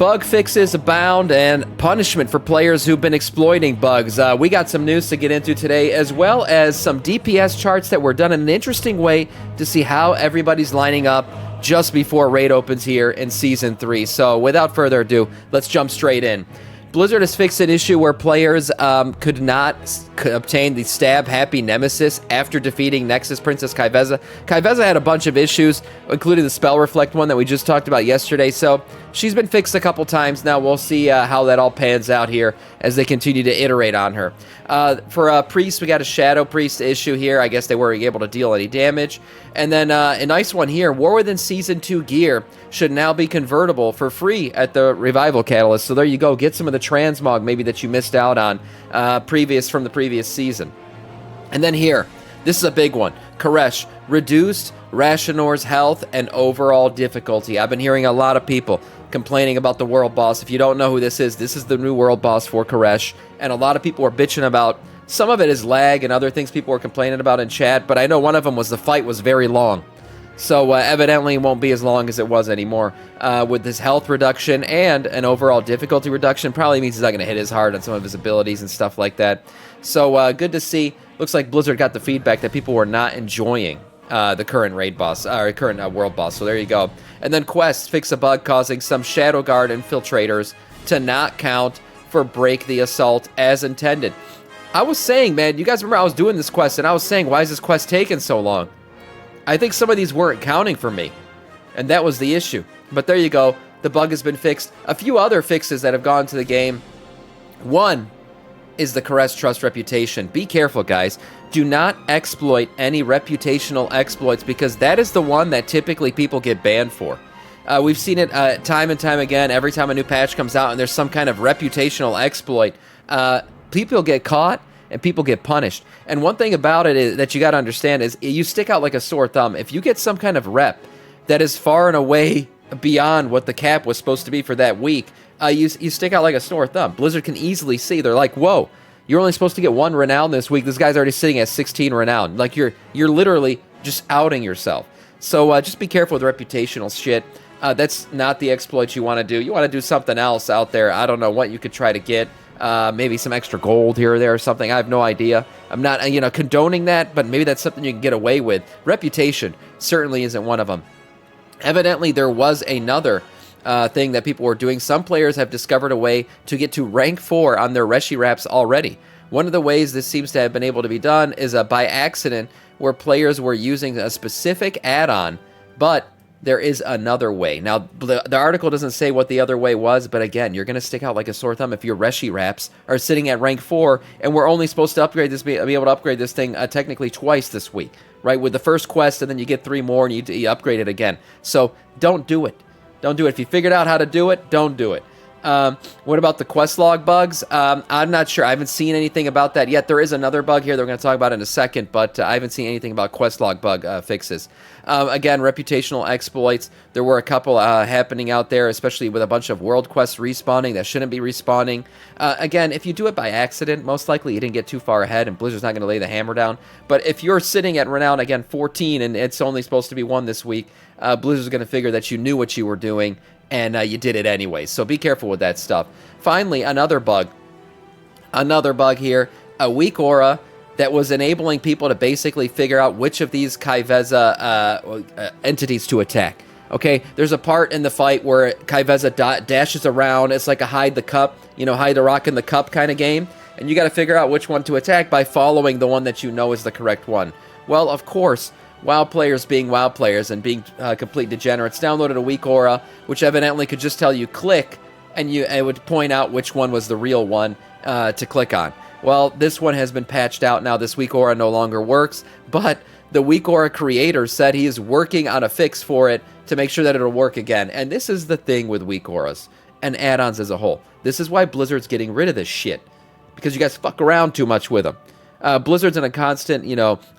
Bug fixes abound and punishment for players who've been exploiting bugs. We got some news to get into today, as well as some DPS charts that were done in an interesting way to see how everybody's lining up just before raid opens here in Season 3. So without further ado, let's jump straight in. Blizzard has fixed an issue where players could not obtain the Stab Happy Nemesis after defeating Nexus Princess Kaiveza. Kaiveza had a bunch of issues, including the Spell Reflect one that we just talked about yesterday, so she's been fixed a couple times now. We'll see how that all pans out here as they continue to iterate on her. For a Priest, we got a Shadow Priest issue here. I guess they weren't able to deal any damage. And then a nice one here, War Within Season 2 gear should now be convertible for free at the Revival Catalyst. So there you go, get some of the transmog maybe that you missed out on from the previous season. And then here, this is a big one. Koresh, reduced Rashinor's health and overall difficulty. I've been hearing a lot of people complaining about the world boss. If you don't know who this is the new world boss for Koresh. And a lot of people are bitching about, some of it is lag and other things people were complaining about in chat, but I know one of them was the fight was very long. So evidently it won't be as long as it was anymore. With this health reduction and an overall difficulty reduction, probably means he's not going to hit as hard on some of his abilities and stuff like that. So good to see. Looks like Blizzard got the feedback that people were not enjoying the current raid boss, or current world boss. So there you go. And then Quest, fix a bug causing some Shadow Guard infiltrators to not count for Break the Assault as intended. I was saying, man, you guys remember I was doing this quest, and I was saying, why is this quest taking so long? I think some of these weren't counting for me, and that was the issue. But there you go. The bug has been fixed. A few other fixes that have gone to the game. One is the Caress Trust reputation. Be careful, guys. Do not exploit any reputational exploits, because that is the one that typically people get banned for. We've seen it time and time again. Every time a new patch comes out and there's some kind of reputational exploit, people get caught and people get punished. And one thing about it is, that you got to understand is you stick out like a sore thumb. If you get some kind of rep that is far and away beyond what the cap was supposed to be for that week, you stick out like a sore thumb. Blizzard can easily see. They're like, whoa, you're only supposed to get 1 renown this week. This guy's already sitting at 16 renown. Like, you're literally just outing yourself. So just be careful with reputational shit. That's not the exploit you want to do. You want to do something else out there. I don't know what you could try to get. Maybe some extra gold here or there or something. I have no idea. I'm not, condoning that, but maybe that's something you can get away with. Reputation certainly isn't one of them. Evidently, there was another thing that people were doing. Some players have discovered a way to get to rank 4 on their Reshi Wraps already. One of the ways this seems to have been able to be done is by accident, where players were using a specific add-on, but there is another way. Now, the article doesn't say what the other way was, but again, you're going to stick out like a sore thumb if your Reshi Wraps are sitting at rank 4, and we're only supposed to be able to upgrade this thing technically twice this week, right? With the first quest, and then you get 3 more, and you upgrade it again. So don't do it. Don't do it. If you figured out how to do it, don't do it. What about the quest log bugs? I'm not sure. I haven't seen anything about that yet. There is another bug here that we're going to talk about in a second, but I haven't seen anything about quest log bug fixes. Again, reputational exploits. There were a couple happening out there, especially with a bunch of world quests respawning that shouldn't be respawning. Again, if you do it by accident, most likely you didn't get too far ahead, and Blizzard's not going to lay the hammer down. But if you're sitting at renown, again, 14, and it's only supposed to be 1 this week, Blizzard's going to figure that you knew what you were doing, and you did it anyway. So be careful with that stuff. Finally, another bug. Another bug here. A weak aura that was enabling people to basically figure out which of these Kaiveza entities to attack. Okay, there's a part in the fight where Kaiveza dashes around. It's like a hide the cup, hide the rock in the cup kind of game. And you got to figure out which one to attack by following the one that you know is the correct one. Well, of course, WoW players being WoW players and being complete degenerates downloaded a weak aura, which evidently could just tell you click, and it would point out which one was the real one to click on. Well, this one has been patched out now. This weak aura no longer works, but the weak aura creator said he is working on a fix for it to make sure that it'll work again. And this is the thing with weak auras and add-ons as a whole. This is why Blizzard's getting rid of this shit, because you guys fuck around too much with them. Blizzard's in a constant,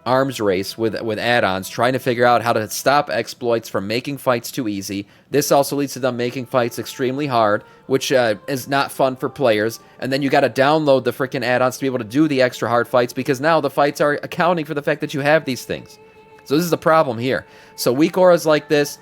arms race with add-ons, trying to figure out how to stop exploits from making fights too easy. This also leads to them making fights extremely hard, which is not fun for players. And then you got to download the freaking add-ons to be able to do the extra hard fights, because now the fights are accounting for the fact that you have these things. So this is the problem here. So weak auras like this,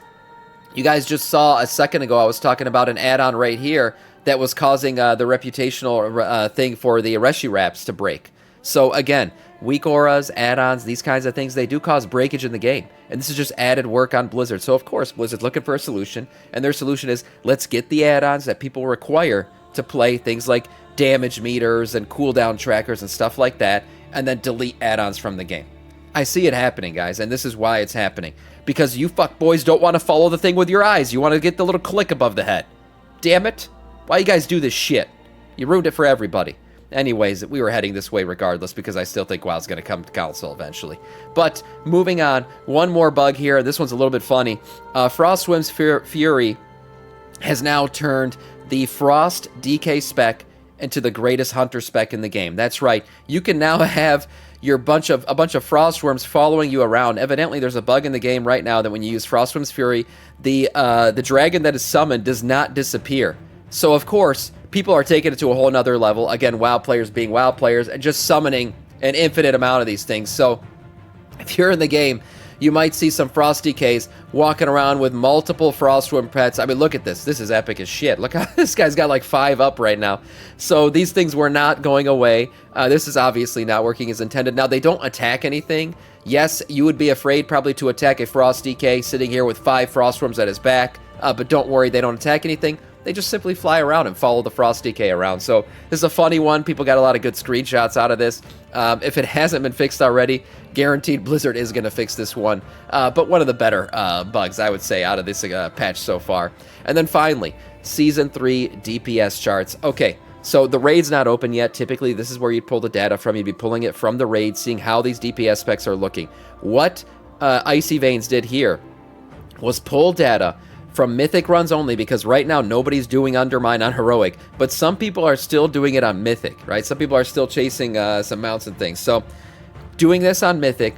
You guys just saw a second ago, I was talking about an add-on right here that was causing the reputational thing for the Reshi Wraps to break. So again, weak auras, add-ons, these kinds of things, they do cause breakage in the game. And this is just added work on Blizzard. So of course, Blizzard's looking for a solution, and their solution is, let's get the add-ons that people require to play things like damage meters and cooldown trackers and stuff like that, and then delete add-ons from the game. I see it happening, guys, and this is why it's happening. Because you fuckboys don't want to follow the thing with your eyes. You want to get the little click above the head. Damn it. Why you guys do this shit? You ruined it for everybody. Anyways, we were heading this way regardless because I still think WoW's going to come to console eventually. But moving on, one more bug here. This one's a little bit funny. Frostwyrm's Flurry has now turned the Frost DK spec into the greatest hunter spec in the game. That's right. You can now have a bunch of Frostwyrms following you around. Evidently, there's a bug in the game right now that when you use Frostwyrm's Flurry, the dragon that is summoned does not disappear. So, of course, people are taking it to a whole nother level. Again, WoW players being WoW players and just summoning an infinite amount of these things. So, if you're in the game, you might see some Frost DKs walking around with multiple Frostwyrm pets. I mean, look at this. This is epic as shit. Look how this guy's got like 5 up right now. So these things were not going away. This is obviously not working as intended. Now, they don't attack anything. Yes, you would be afraid probably to attack a Frost DK sitting here with 5 Frostwyrms at his back. But don't worry, they don't attack anything. They just simply fly around and follow the Frost DK around. So this is a funny one. People got a lot of good screenshots out of this. If it hasn't been fixed already, guaranteed Blizzard is going to fix this one. But one of the better bugs, I would say, out of this patch so far. And then finally, Season 3 DPS charts. Okay, so the raid's not open yet. Typically, this is where you'd pull the data from. You'd be pulling it from the raid, seeing how these DPS specs are looking. What Icy Veins did here was pull data from Mythic runs only, because right now nobody's doing Undermine on Heroic, but some people are still doing it on Mythic, right? Some people are still chasing some mounts and things. So doing this on Mythic,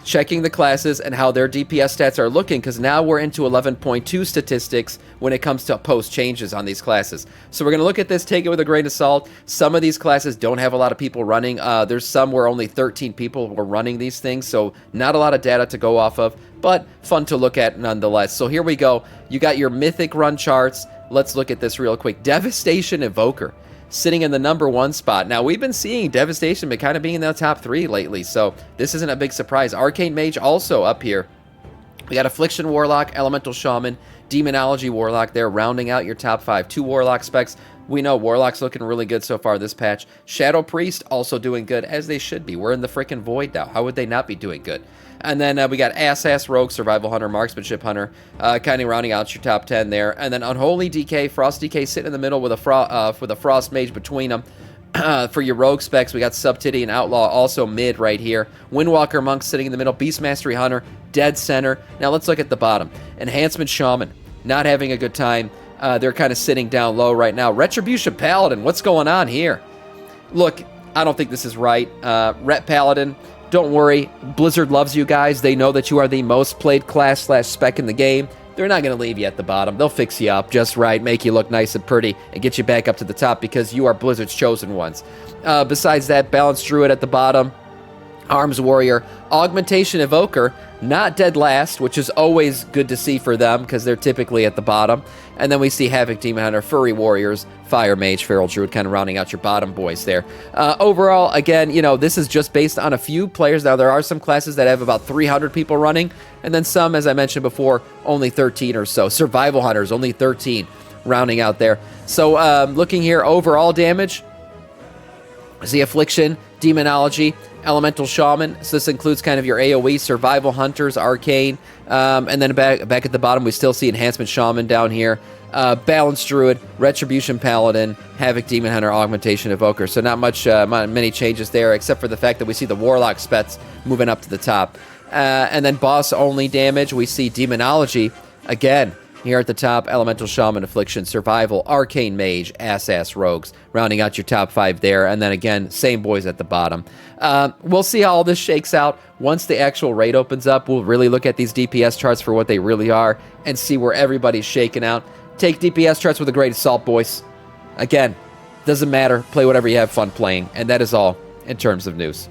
checking the classes and how their DPS stats are looking, because now we're into 11.2 statistics when it comes to post changes on these classes. So we're going to look at this, take it with a grain of salt. Some of these classes don't have a lot of people running. There's some where only 13 people were running these things, so not a lot of data to go off of, but fun to look at nonetheless. So here we go. You got your Mythic run charts. Let's look at this real quick. Devastation Evoker sitting in the #1 spot. Now, we've been seeing Devastation but kind of being in the top 3 lately, so this isn't a big surprise. Arcane Mage also up here. We got Affliction Warlock, Elemental Shaman, Demonology Warlock there, rounding out your top 5. 2 Warlock specs. We know Warlock's looking really good so far this patch. Shadow Priest also doing good, as they should be. We're in the freaking Void now. How would they not be doing good? And then we got Ass Rogue, Survival Hunter, Marksmanship Hunter, kind of rounding out your top 10 there. And then Unholy DK, Frost DK sitting in the middle with a Frost Mage between them. For your Rogue specs, we got Subtitty and Outlaw also mid right here. Windwalker Monk sitting in the middle. Beast Mastery Hunter, dead center. Now let's look at the bottom. Enhancement Shaman, not having a good time. They're kind of sitting down low right now. Retribution Paladin, what's going on here? Look, I don't think this is right. Ret Paladin, don't worry. Blizzard loves you guys. They know that you are the most played class/spec in the game. They're not going to leave you at the bottom. They'll fix you up just right, make you look nice and pretty, and get you back up to the top because you are Blizzard's chosen ones. Besides that, Balanced Druid at the bottom. Arms Warrior, Augmentation Evoker, not dead last, which is always good to see for them because they're typically at the bottom. And then we see Havoc Demon Hunter, Furry Warriors, Fire Mage, Feral Druid, kind of rounding out your bottom boys there. Overall, again, you know, this is just based on a few players. Now, there are some classes that have about 300 people running, and then some, as I mentioned before, only 13 or so. Survival Hunters, only 13 rounding out there. So, looking here, overall damage, the Affliction, Demonology, Elemental Shaman, so this includes kind of your AoE, Survival Hunters, Arcane, and then back at the bottom we still see Enhancement Shaman down here, Balanced Druid, Retribution Paladin, Havoc Demon Hunter, Augmentation Evoker, so not many changes there except for the fact that we see the Warlock specs moving up to the top. And then boss only damage, we see Demonology, again, here at the top, Elemental Shaman, Affliction, Survival, Arcane Mage, Ass Rogues, rounding out your top 5 there. And then again, same boys at the bottom. We'll see how all this shakes out. Once the actual raid opens up, we'll really look at these DPS charts for what they really are and see where everybody's shaking out. Take DPS charts with a grain of salt, boys. Again, doesn't matter. Play whatever you have fun playing. And that is all in terms of news.